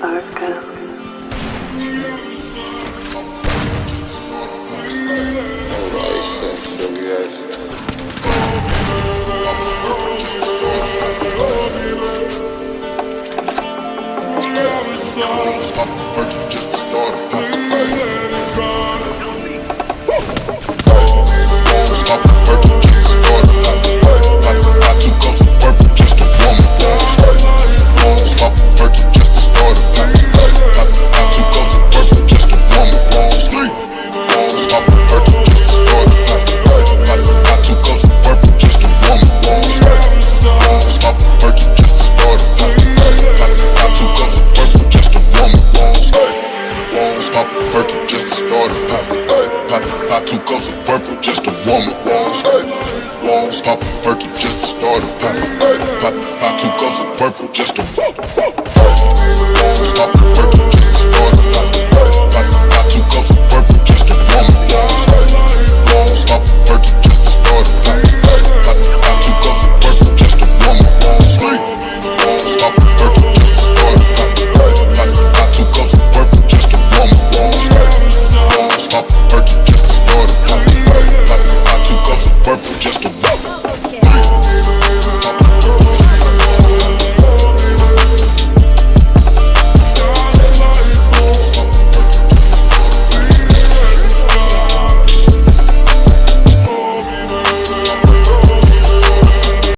Arkham. Stop working just to start a Stop working just to start a Not too close to work for just a woman. Stop working just to start a Not too close to work for just a woman. Stop working just to start a Not too close to work for just a woman. Stop working just to start a Not too close to work for just a woman. Stop working just to start a Not too close to work for just a woman. Stop working just to start a Not too close to work for just a Stop